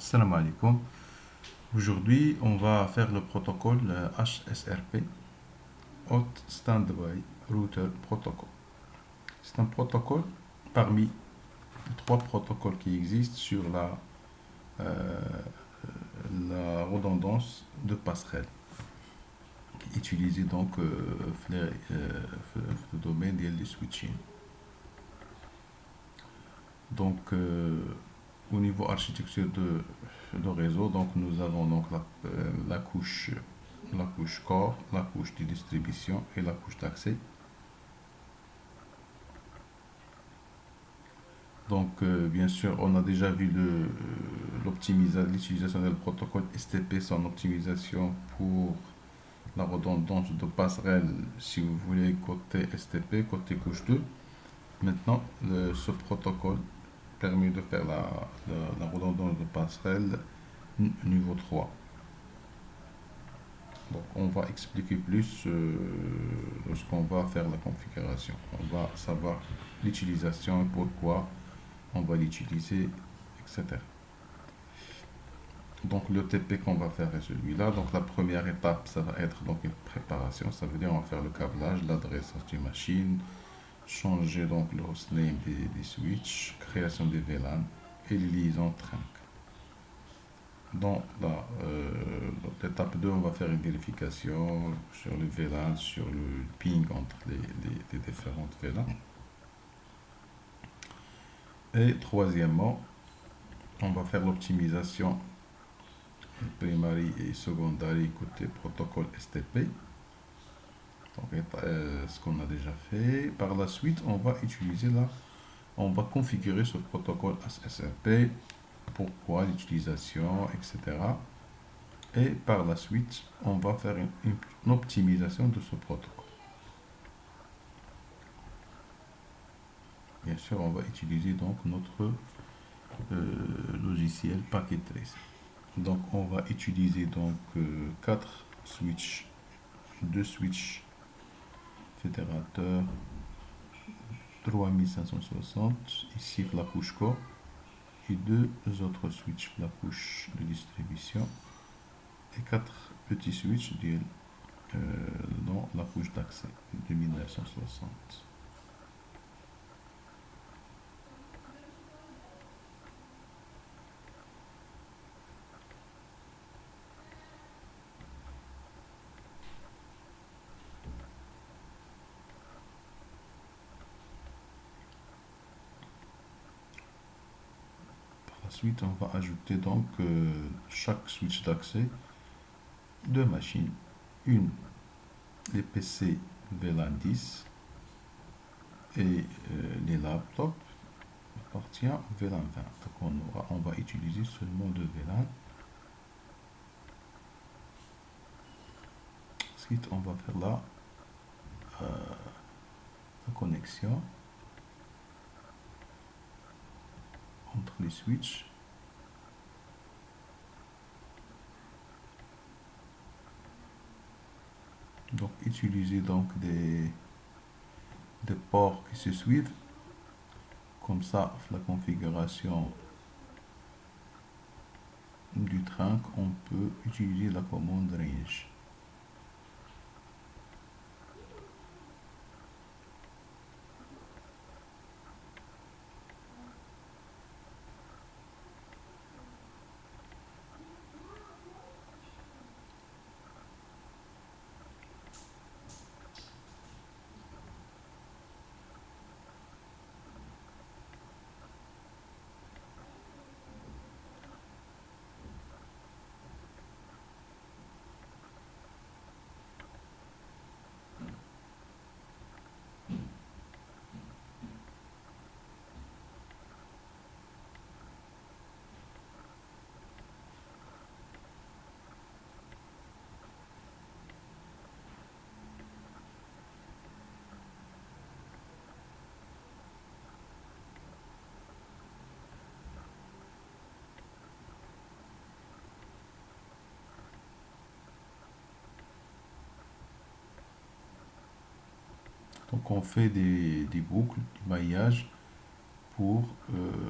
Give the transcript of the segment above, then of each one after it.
Salam alaikum. Aujourd'hui, on va faire le protocole HSRP, Hot Standby Router Protocol. C'est un protocole parmi les trois protocoles qui existent sur euh, la redondance de passerelle, utilisée donc le domaine du switching. Donc, au niveau architecture de réseau, donc nous avons donc la couche core, la couche de distribution et la couche d'accès. Donc, bien sûr, on a déjà vu l'utilisation du protocole STP, son optimisation pour la redondance de passerelle, si vous voulez, côté STP, côté couche 2. Maintenant, ce protocole permet de faire la redondance de passerelle niveau 3. Donc, on va expliquer plus lorsqu'on va faire la configuration. On va savoir l'utilisation, pourquoi on va l'utiliser, etc. Donc, le TP qu'on va faire est celui-là. Donc, la première étape, ça va être donc une préparation. Ça veut dire on va faire le câblage, l'adressage des machines, changer donc le hostname des switches, création des VLAN et les liaisons trunk. Dans l'étape 2, on va faire une vérification sur le VLAN, sur le ping entre les différentes VLAN. Et troisièmement, on va faire l'optimisation primary et secondary côté protocole STP. Donc, ce qu'on a déjà fait. Par la suite, on va configurer ce protocole SSRP, pourquoi l'utilisation, etc. Et par la suite, on va faire une optimisation de ce protocole. Bien sûr, on va utiliser donc notre logiciel Packet Tracer. Donc, on va utiliser donc 4 switches, 2 switches fédérateurs 3560, ici la couche core, et deux autres switches, la couche de distribution, et 4 petits switches dans la couche d'accès de 1960. Ensuite, on va ajouter donc chaque switch d'accès deux machines. Une, les PC VLAN 10 et les laptops appartiennent au VLAN 20. Donc on va utiliser seulement deux VLAN. Ensuite, on va faire la connexion entre les switches. Donc utiliser donc des ports qui se suivent. Comme ça, la configuration du trunk, on peut utiliser la commande range. Donc on fait des boucles, du maillage pour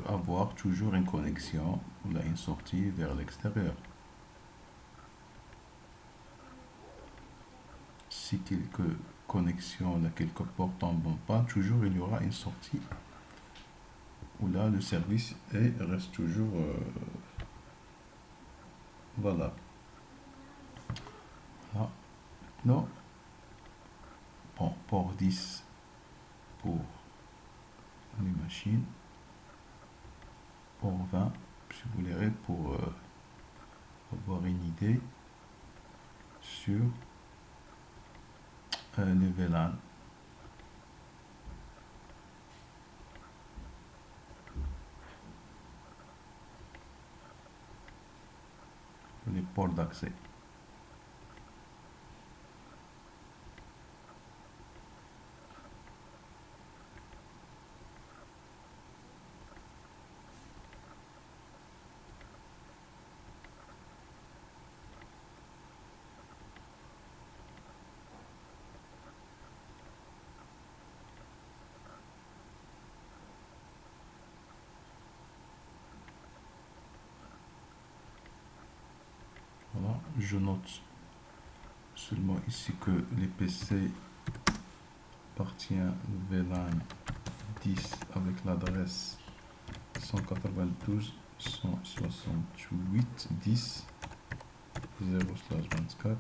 avoir toujours une connexion ou là, une sortie vers l'extérieur. Si quelques connexions, là, quelques portes tombent en panne, toujours il y aura une sortie où là le service reste toujours valable. Là, non. Bon, port 10 pour les machines. Port 20, si vous voulez, pour avoir une idée sur les VLAN. Les ports d'accès. Voilà, je note seulement ici que les PC appartiennent VLAN 10 avec l'adresse 192.168.10.0/24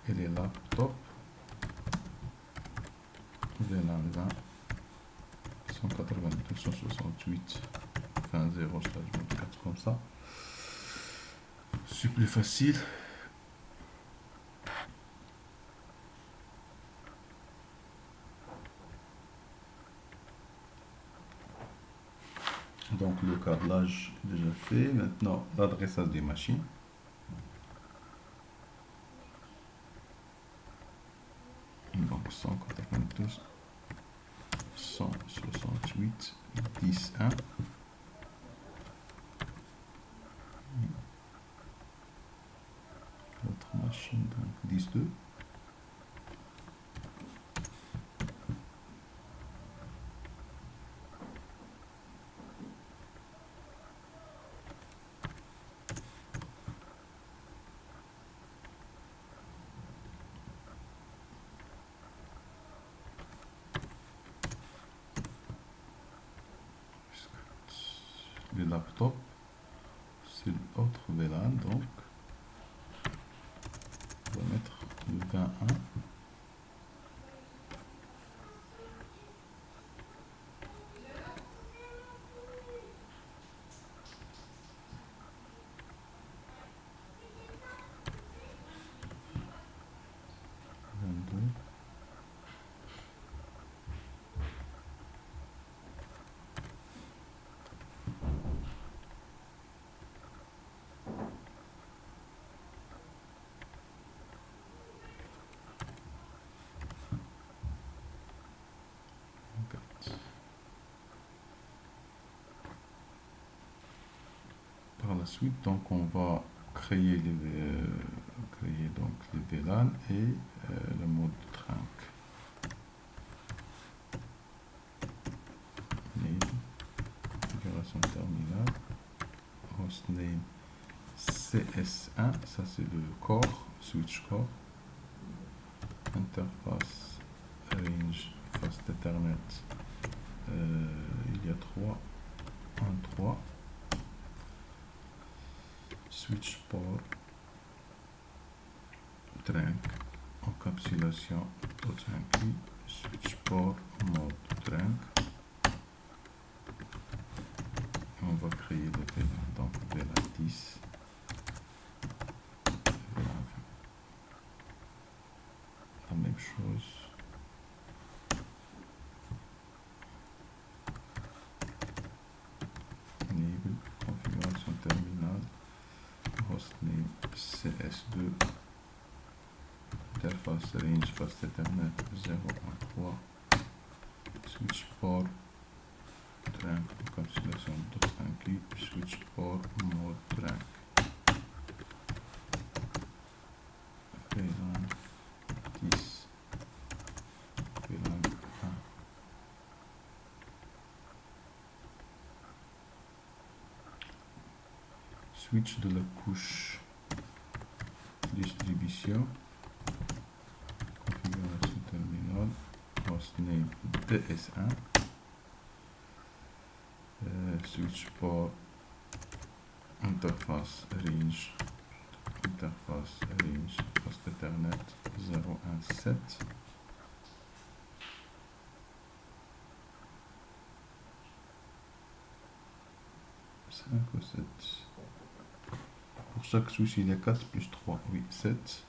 et les laptops VLAN 20 192.168.20/24 comme ça. C'est plus facile. Donc le câblage est déjà fait. Maintenant l'adressage des machines. Donc 192.168.10.1. L'autre machine donc 10.2. Le laptop, c'est l'autre VLAN, donc on va mettre le 21. Par la suite, donc on va créer donc les VLAN et le mode trunk. Name, configuration terminale, hostname CS1, ça c'est le core, switch core, interface range fast ethernet, il y a 3, 3. Switch port, trunk, encapsulation, auto inclus, switch port, mode trunk. On va créer le VLAN, donc VLAN 10, VLAN 20. La même chose. Enable, configuration terminale, hostname CS2, interface range fast ethernet 0.3, switch port, trunk, encapsulation inclus, switch port, mode trunk. VLAN 10, VLAN 1. switch de la couche distribution, configuration terminal, hostname DS1, switch port, interface range, post Ethernet 017. Ou 7. Pour chaque switch il y a 4 plus 3, oui 7.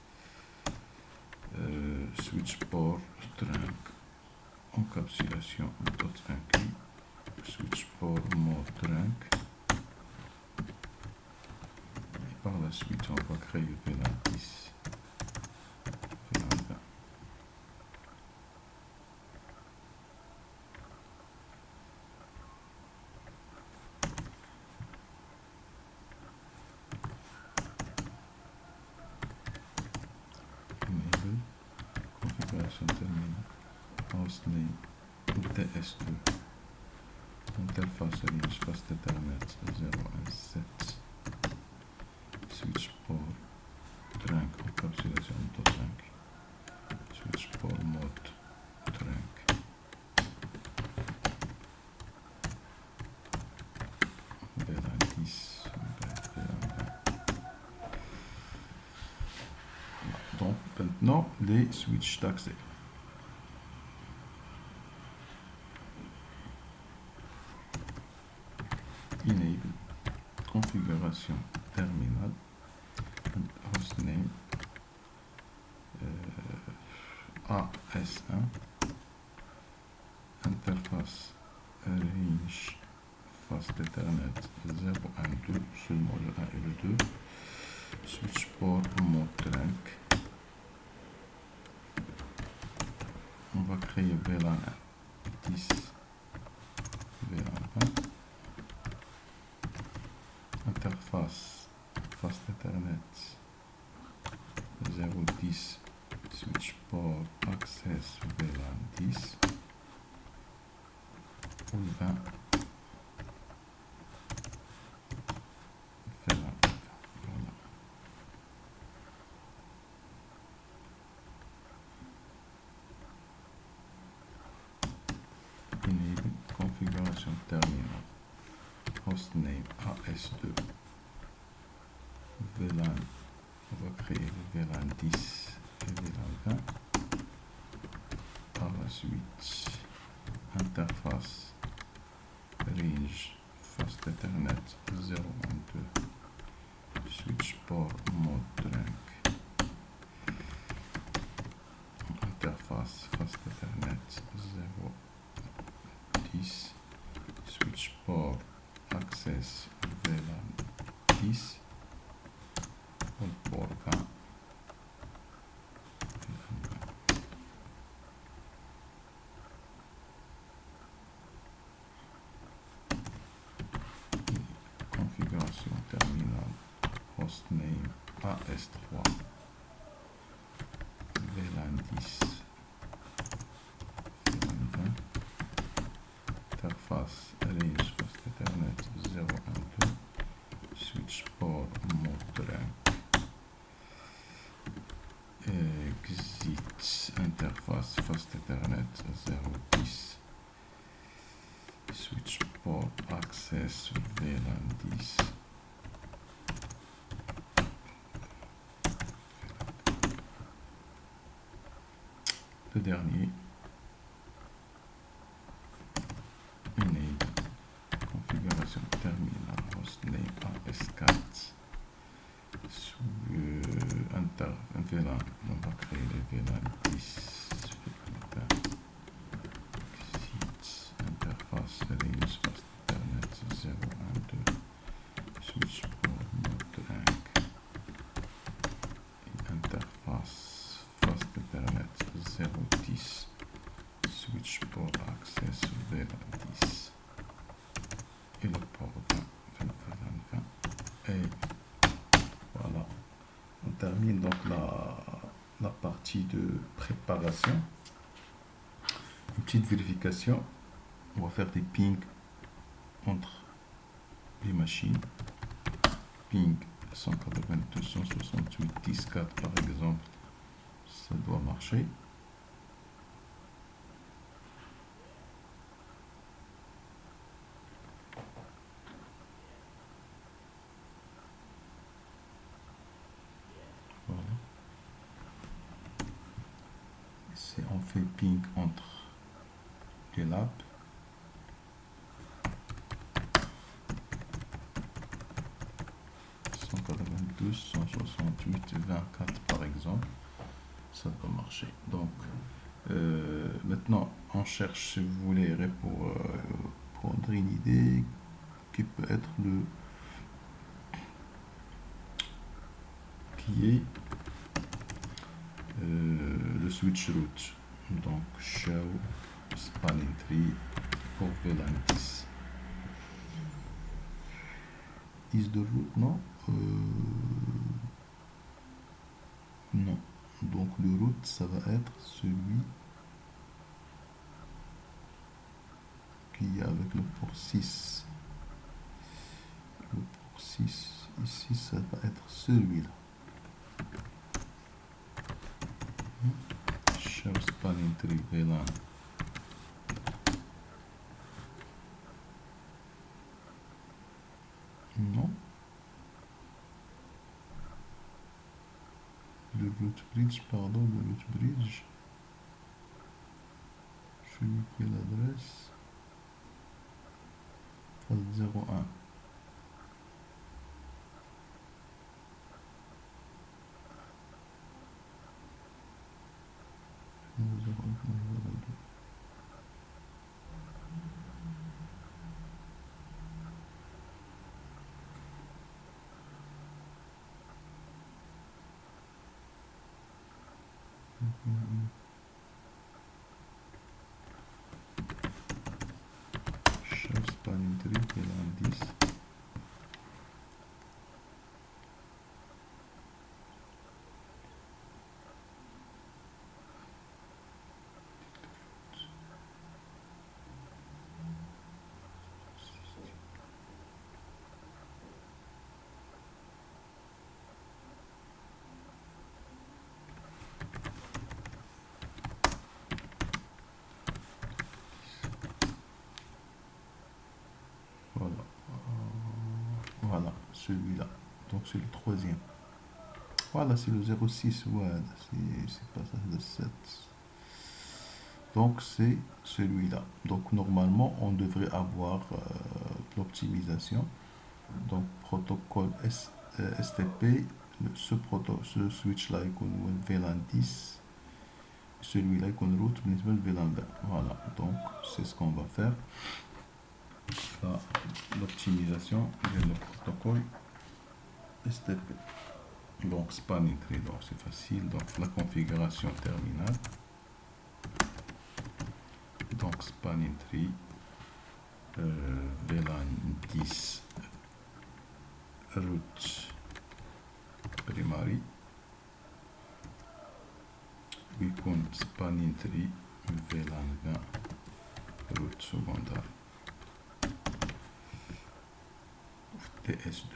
Switch port trunk, encapsulation dot inclus, switch port mode trunk, et par la suite on va créer VLAN 10, VLAN 20. Enable, configuration terminal, hostname DS2, interface range post Ethernet 017, switch port trunk, encapsulation dot inclus, switch port mode trunk, VLAN 10, VLAN 20. Donc maintenant les switches d'accès. Enable, configuration terminal, hostname AS1, interface range fast Ethernet 012, seulement le 1 et le 2, switch port mode trunk. On va créer VLAN 10, VLAN 20, interface fast Ethernet 010, switch port access VLAN 10, ou 20, VLAN 20, voilà. Enable, configuration terminal, hostname AS2, VLAN, on va créer le VLAN 10 et VLAN 20. Par la suite, interface range fast Ethernet 012, switch port mode trunk, interface fast Ethernet 010, switch port access VLAN 10, port 20. Configuration terminal, hostname AS3, VLAN 10, VLAN 20, interface range fast Ethernet 012, switch port mode trunk, exit interface fast Ethernet 010, switch port access VLAN 10, le dernier, enable, configuration terminal, hostname AS4, VLAN, on va créer les VLAN 10, exit, interface range fast Ethernet 012, switch port mode trunk, et interface fast Ethernet 010, switch port access VLAN 10, et le port 20, VLAN 20, et voilà. On termine donc la partie de préparation. Une petite vérification. On va faire des pings entre les machines. ping 192.168.10.4 par exemple, ça doit marcher. Voilà. Si on fait ping entre les labs, .192, 168, 24 par exemple, ça doit marcher. Donc maintenant on cherche, si vous voulez, pour prendre une idée qui peut être qui est le switch root. Donc show spanning tree pour VLAN 10. Is the root? Non. Non. Donc le root, ça va être celui qui est avec le port 6. Le port 6, ici, ça va être celui-là. Show spanning tree VLAN. Non. Le root bridge, pardon, le root bridge. Celui qui est l'adresse. 01. Show spanning tree VLAN 10. Voilà. Voilà, celui-là. Donc c'est le troisième. Voilà, c'est le 06. Ouais, c'est pas ça, le 7. Donc c'est celui-là. Donc normalement, on devrait avoir l'optimisation. Donc protocole STP, ce switch-là est qu'on VLAN 10. Celui-là est qu'on route VLAN 20. Voilà, donc c'est ce qu'on va faire. L'optimisation de le protocole STP. Donc spanning tree, donc c'est facile. Donc la configuration terminale. Donc spanning tree VLAN 10 root primary بيكون spanning tree VLAN 20 root secondaire. TS2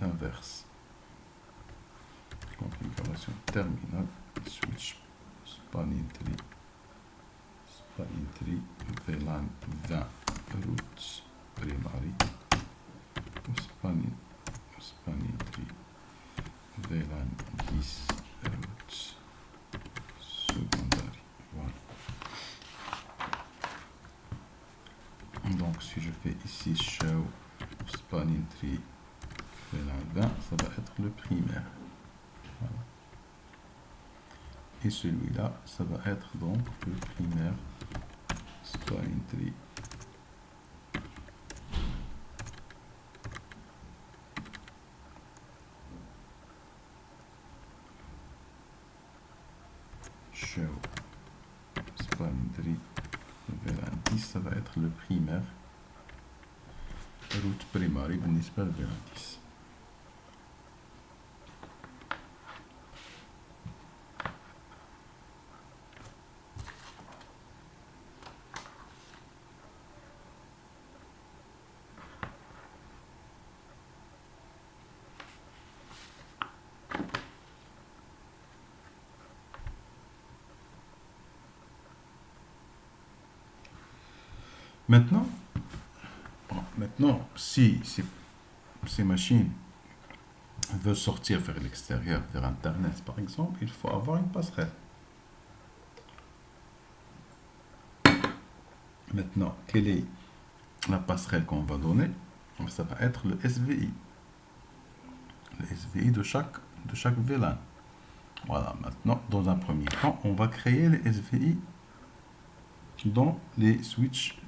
l'inverse. Configuration terminale, switch spanning tree VLAN 20 root primary ou spanning tree VLAN 10 root secondaire. Voilà. Donc si je fais ici show spanning tree VLAN 20, ça va être le primaire. Voilà. Et celui-là, ça va être donc le primaire spanning tree. Show spanning tree VLAN 10, ça va être le primaire route primary بالنسبة لVLAN 10. Maintenant, si ces machines veulent sortir vers l'extérieur, vers Internet par exemple, il faut avoir une passerelle. Maintenant, quelle est la passerelle qu'on va donner? Ça va être le SVI. Le SVI de chaque VLAN. Voilà, maintenant, dans un premier temps, on va créer les SVI dans les switches,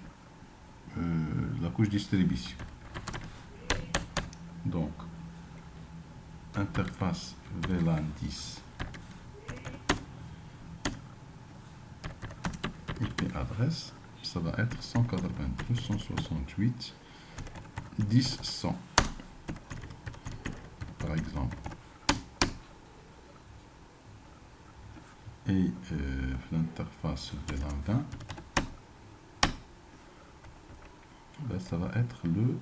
la couche distribution. Donc, interface VLAN 10, IP adresse, ça va être 192.168.10.100 par exemple. Et l'interface VLAN 20, ben, ça va être le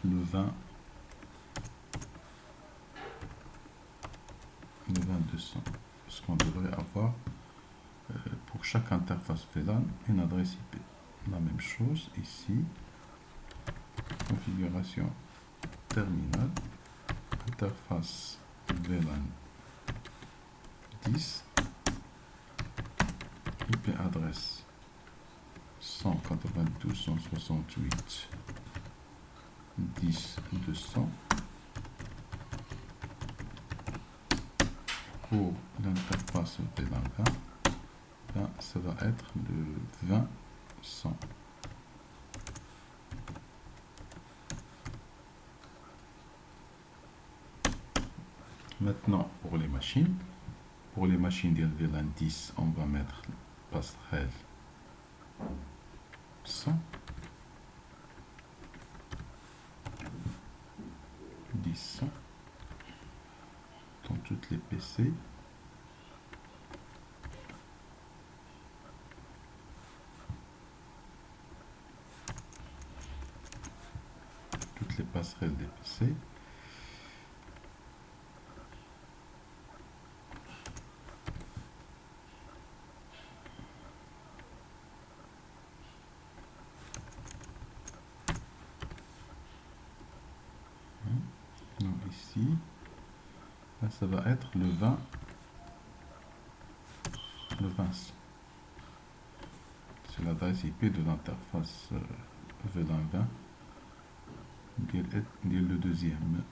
20, le 2200, parce qu'on devrait avoir pour chaque interface VLAN une adresse IP. La même chose ici, configuration terminal, interface VLAN 10, IP adresse 192.168.10.200. Pour l'interface VLAN 20, ça va être le 20.100. Maintenant, pour les machines de VLAN 10, on va mettre passerelle 100, 10.100 dans toutes les PC. Toutes les passerelles des PC. Donc ici, là, ça va être le 20, le 20. C'est l'adresse IP de l'interface VLAN 20, le deuxième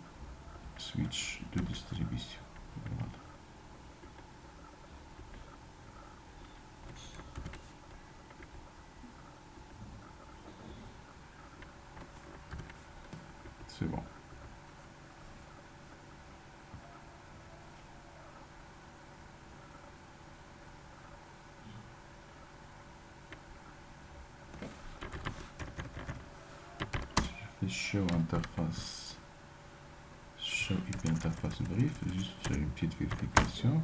switch de distribution. Voilà. C'est bon. Show interface, show IP interface brief, juste une petite vérification.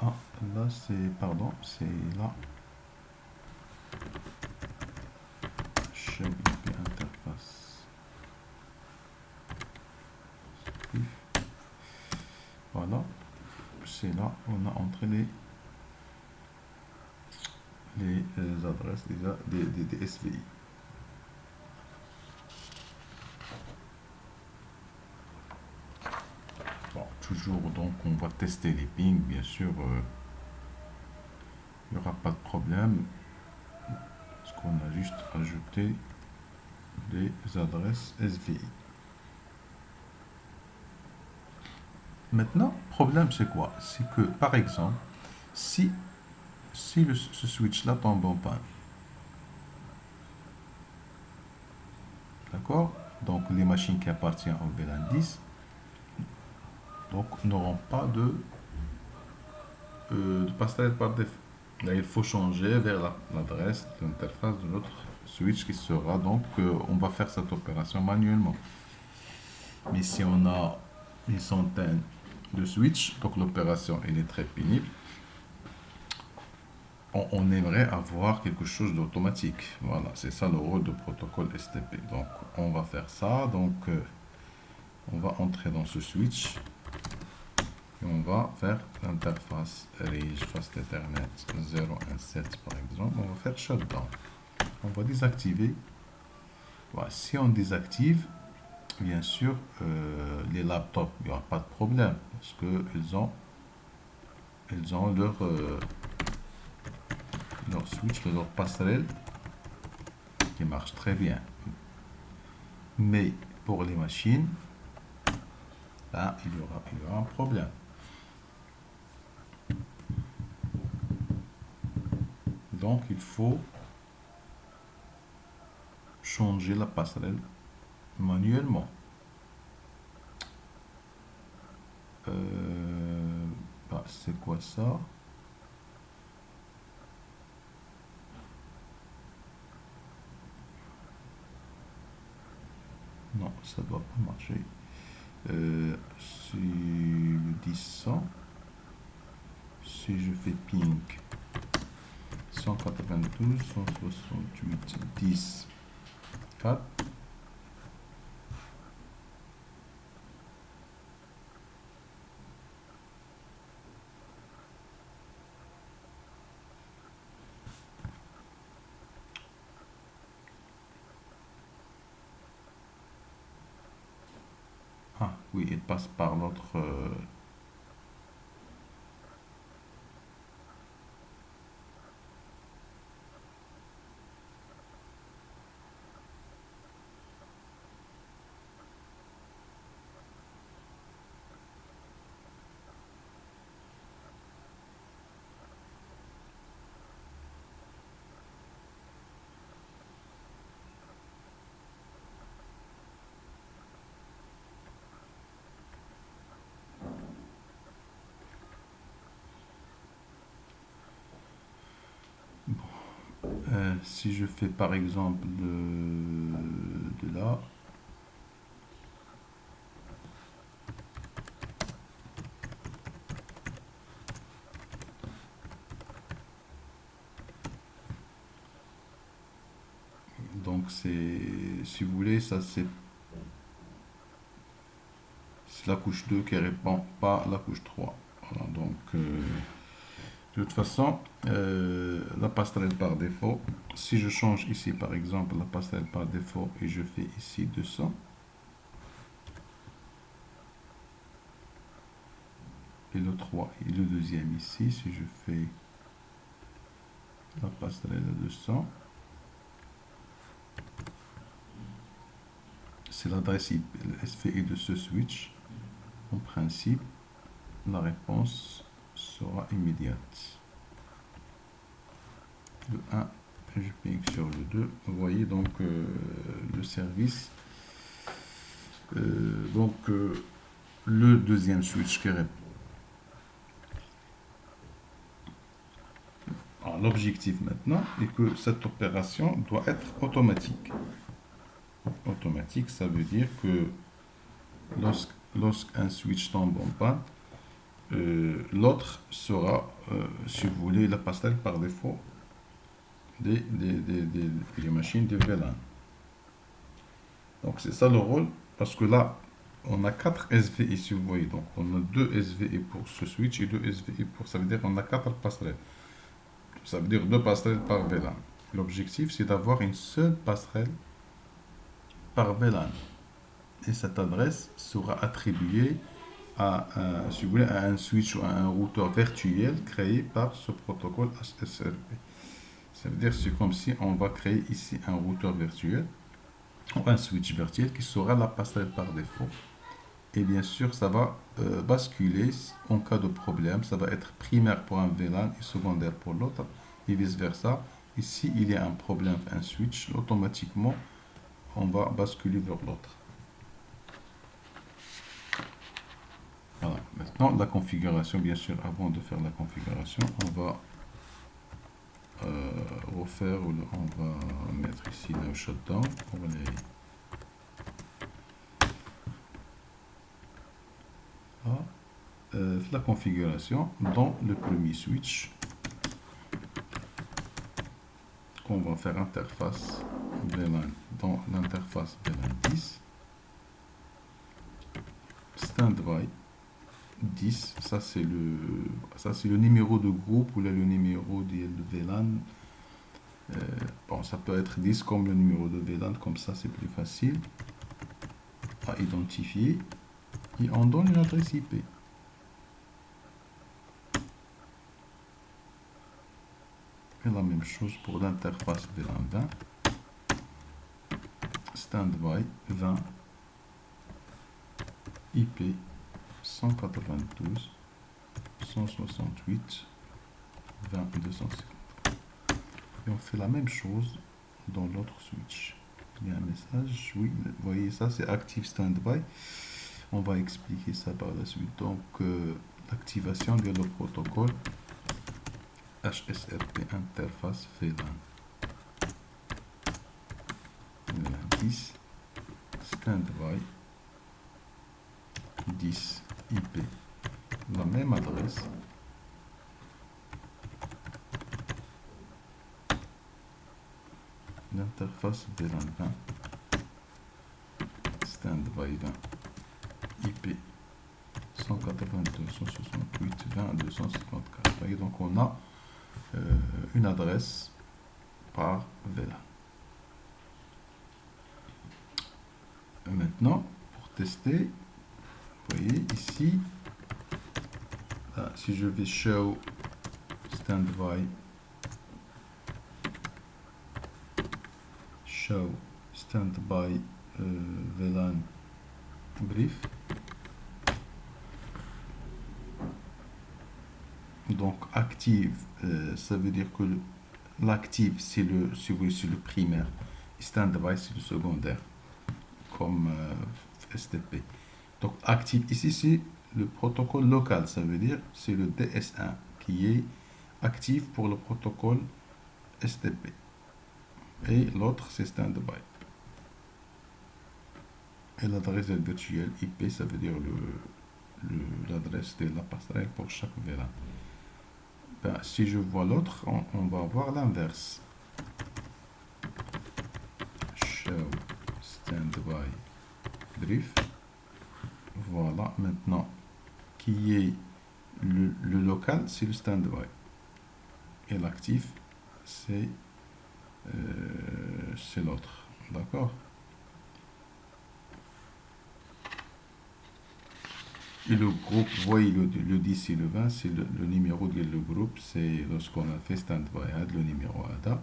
Ah, là c'est, pardon, c'est là. Show IP interface brief. Voilà, c'est là, on a entré les adresses déjà des SVI. Bon, toujours, donc on va tester les pings, bien sûr, il n'y aura pas de problème, parce qu'on a juste ajouté les adresses SVI. Maintenant, problème c'est quoi? C'est que, par exemple, si ce switch-là tombe en panne, d'accord? Donc, les machines qui appartiennent au VLAN 10 n'auront pas de passerelle par défaut. Là, il faut changer vers l'adresse de l'interface de notre switch qui sera donc, on va faire cette opération manuellement. Mais si on a une centaine de switches, donc l'opération elle est très pénible. On aimerait avoir quelque chose d'automatique. Voilà, c'est ça le rôle de protocole STP. Donc, on va faire ça. Donc, on va entrer dans ce switch. Et on va faire l'interface Rage Fast Ethernet 017 par exemple. On va faire shutdown. On va désactiver. Voilà. Si on désactive, bien sûr, les laptops, il n'y aura pas de problème parce qu'ils ont leur switch, leur passerelle qui marche très bien. Mais pour les machines, là, il y aura un problème. Donc, il faut changer la passerelle manuellement. C'est quoi ça? Non, ça doit pas marcher. Si le 10-100, si je fais ping 192, 168, 10, 4, ah oui, il passe par l'autre. Si je fais par exemple de là, donc c'est, si vous voulez, ça c'est la couche 2 qui répond pas la couche 3. Voilà, donc de toute façon, la passerelle par défaut, si je change ici par exemple la passerelle par défaut et je fais ici 200, et le 3 et le deuxième ici, si je fais la passerelle à 200, c'est l'adresse SVI de ce switch. En principe, la réponse sera immédiate. Le 1, je ping sur le 2. Vous voyez donc le service. Le deuxième switch qui répond. L'objectif maintenant est que cette opération doit être automatique. Automatique, ça veut dire que lorsqu'un switch tombe en panne, l'autre sera, si vous voulez, la passerelle par défaut des machines de VLAN. Donc c'est ça le rôle, parce que là, on a 4 SVI, si vous voyez. Donc on a 2 SVI pour ce switch et 2 SVI pour, ça veut dire qu'on a 4 passerelles. Ça veut dire 2 passerelles par VLAN. L'objectif, c'est d'avoir une seule passerelle par VLAN. Et cette adresse sera attribuée à, si vous voulez, à un switch ou à un routeur virtuel créé par ce protocole HSRP. Ça veut dire que c'est comme si on va créer ici un routeur virtuel ou un switch virtuel qui sera la passerelle par défaut. Et bien sûr, ça va basculer en cas de problème. Ça va être primaire pour un VLAN et secondaire pour l'autre, et vice-versa. Ici, il y a un problème, un switch, automatiquement, on va basculer vers l'autre. Voilà. Maintenant, la configuration, bien sûr, avant de faire la configuration, on va refaire, on va mettre ici le shutdown pour la configuration dans le premier switch qu'on va faire interface VLAN dans l'interface VLAN 10 standby 10, ça c'est le numéro de groupe ou là, le numéro de VLAN. Bon, ça peut être 10 comme le numéro de VLAN, comme ça c'est plus facile à identifier. Et on donne une adresse IP. Et la même chose pour l'interface VLAN 20. Standby 20 IP 192 168 20 250. Et on fait la même chose dans l'autre switch. Il y a un message, oui, vous voyez ça, c'est Active Standby. On va expliquer ça par la suite. Donc, l'activation de le protocole HSRP interface VLAN. VLAN 10 Standby 10 IP. La même adresse. L'interface VLAN 20 Standby 20 IP 182 168 20 254. Voyez, donc on a une adresse par VLAN. Maintenant, pour tester, vous voyez ici, là, si je vais show standby VLAN brief, donc active, ça veut dire que l'active c'est le primaire, standby c'est le secondaire, comme STP. Donc active ici c'est le protocole local, ça veut dire c'est le DS1 qui est actif pour le protocole STP. Et l'autre c'est standby. Et l'adresse virtuelle IP, ça veut dire l'adresse de la passerelle pour chaque VLAN. Ben, si je vois l'autre, on va voir l'inverse. Show standby brief. Voilà, maintenant, qui est le local, c'est le standby. Et l'actif, c'est l'autre. D'accord? Et le groupe, vous voyez le 10 et le 20, c'est le numéro de le groupe, c'est lorsqu'on a fait standby add, le numéro ADA.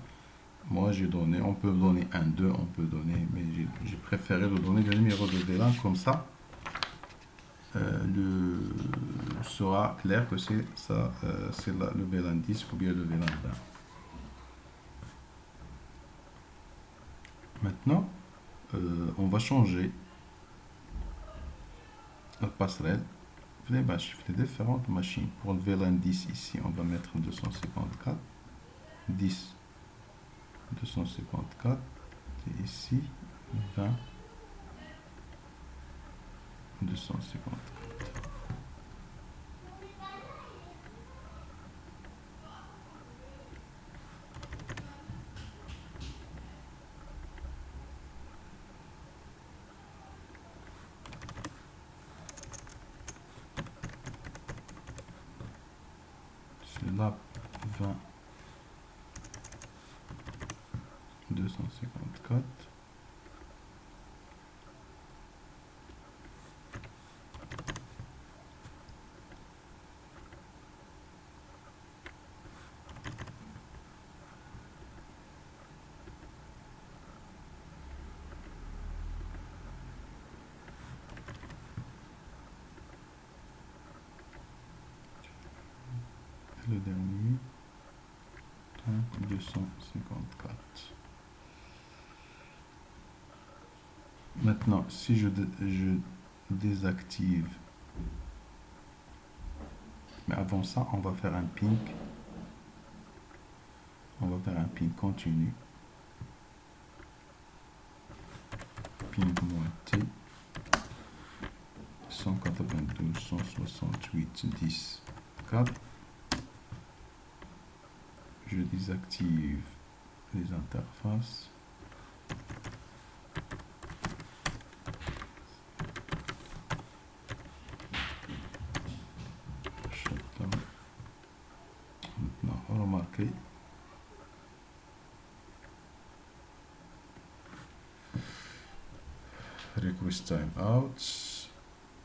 Moi j'ai donné, on peut donner 1, 2, on peut donner, mais j'ai préféré le donner le numéro de VLAN, comme ça sera clair que c'est ça, c'est le VLAN 10 ou bien le VLAN 20. Maintenant, on va changer la passerelle. Les différentes machines. Pour le VLAN 10 ici, on va mettre 254, 10, 254, et ici 20, 254. C'est là 20, 254. Le dernier, 254. Maintenant, si je désactive, mais avant ça, on va faire un ping. On va faire un ping continu. Ping-T 192 168 10 4. Je désactive les interfaces. request timeout.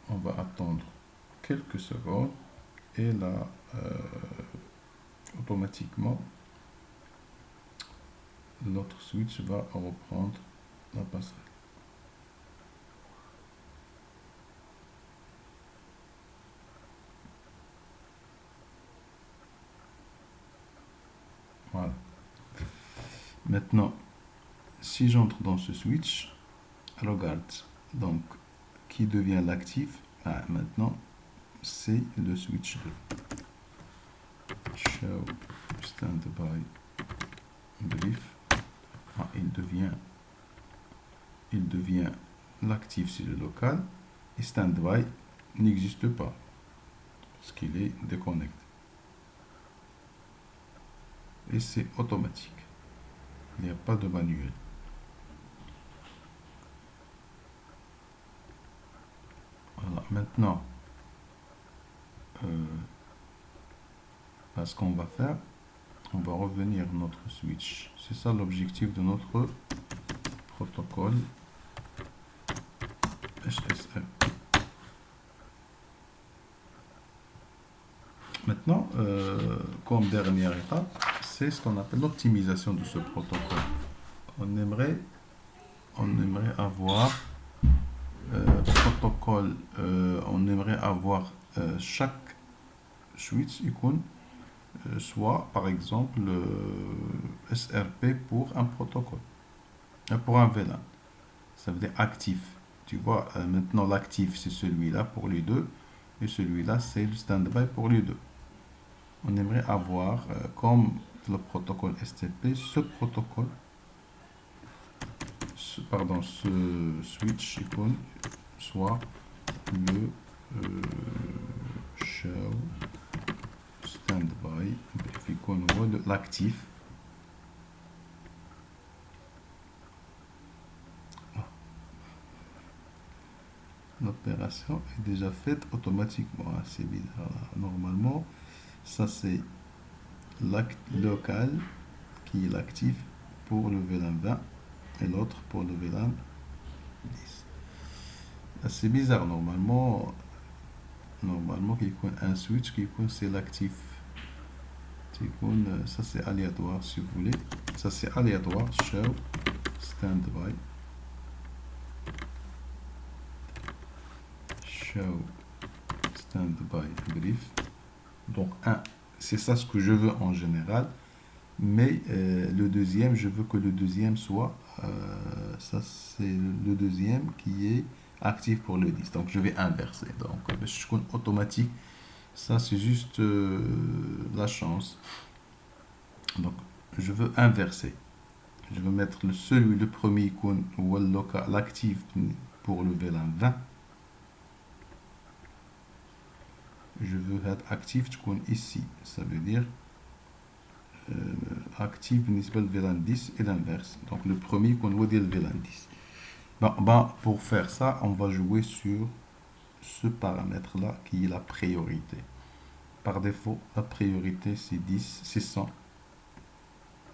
On va attendre quelques secondes et là, automatiquement, notre switch va reprendre la passerelle. Voilà. Maintenant, si j'entre dans ce switch, regarde, donc, qui devient l'actif? Ah, maintenant, c'est le switch 2. Show standby brief. Ah, il devient l'actif, c'est le local, et standby n'existe pas, parce qu'il est déconnecté. Et c'est automatique. Il n'y a pas de manuel. Voilà, maintenant, ce qu'on va faire, on va revenir à notre switch. C'est ça l'objectif de notre protocole HSM. Maintenant, comme dernière étape, c'est ce qu'on appelle l'optimisation de ce protocole. On aimerait avoir protocole, on aimerait avoir chaque switch icône soit par exemple SRP pour un protocole, pour un VLAN. Ça veut dire actif. Tu vois, maintenant l'actif c'est celui-là pour les deux et celui-là c'est le standby pour les deux. On aimerait avoir comme le protocole STP ce protocole, ce switch icône soit le show standby, icône de l'actif. L'opération est déjà faite automatiquement. C'est bizarre. Normalement, ça c'est local qui est l'actif pour le VLAN 20 et l'autre pour le VLAN 10. C'est bizarre. Normalement un switch qui c'est l'actif. Ça c'est aléatoire si vous voulez. Ça c'est aléatoire. Show standby. Show standby brief. Donc c'est ça ce que je veux en général, mais le deuxième, je veux que le deuxième soit ça c'est le deuxième qui est actif pour le 10, donc je vais inverser. Donc je compte automatique, ça c'est juste la chance. Donc je veux inverser, je veux mettre le premier icône ou l'actif pour le VLAN 20. Je veux être actif ici, ça veut dire actif بالنسبة VLAN 10 et l'inverse. Donc le premier qu'on voit dire le VLAN 10. Pour faire ça, on va jouer sur ce paramètre là qui est la priorité. Par défaut, la priorité c'est 10, c'est 100.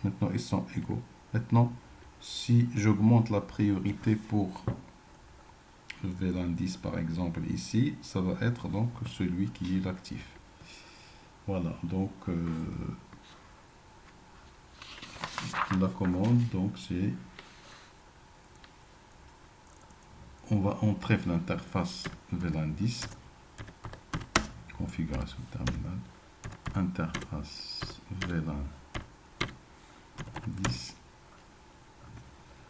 Maintenant ils sont égaux. Maintenant, si j'augmente la priorité pour le VLAN 10 par exemple ici, ça va être donc celui qui est l'actif. Voilà, donc la commande, donc c'est on va entrer l'interface VLAN 10, configuration terminal, interface VLAN 10,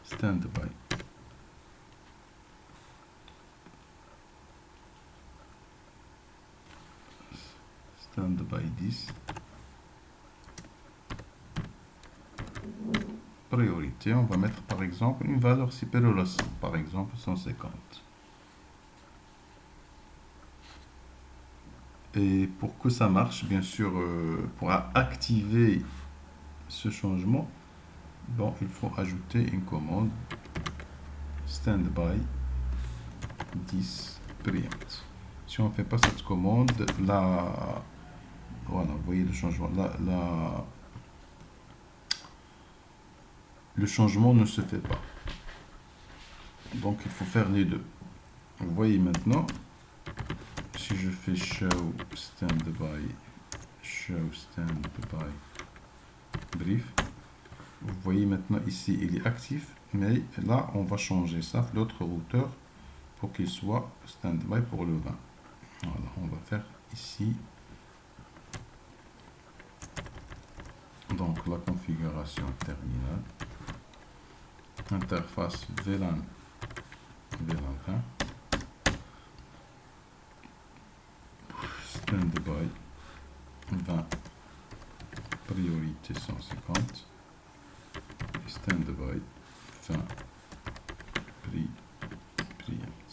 standby. Standby 10. Priorité, on va mettre par exemple une valeur supérieure à 100, par exemple 150. Et pour que ça marche, bien sûr, pour activer ce changement, bon, il faut ajouter une commande standby 10 preempt. Si on ne fait pas cette commande, là, voilà, vous voyez le changement, là, le changement ne se fait pas. Donc il faut faire les deux. Vous voyez maintenant, si je fais show standby brief, vous voyez maintenant ici il est actif, mais là on va changer ça, l'autre routeur, pour qu'il soit standby pour le 20. Voilà, on va faire ici donc la configuration terminale, interface VLAN 20, standby 20, priorité 150, standby 20, preempt.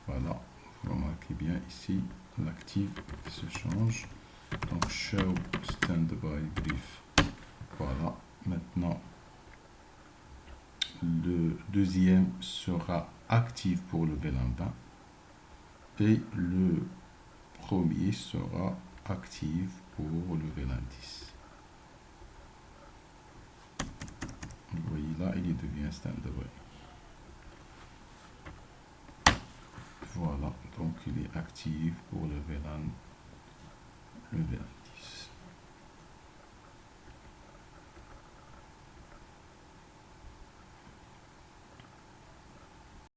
Voilà, vous remarquez bien ici l'active se change. Donc show standby brief. Voilà, maintenant le deuxième sera actif pour le VLAN 20 et le premier sera actif pour le VLAN 10. Vous voyez là, il devient standby. Voilà, donc il est actif pour le VLAN 10.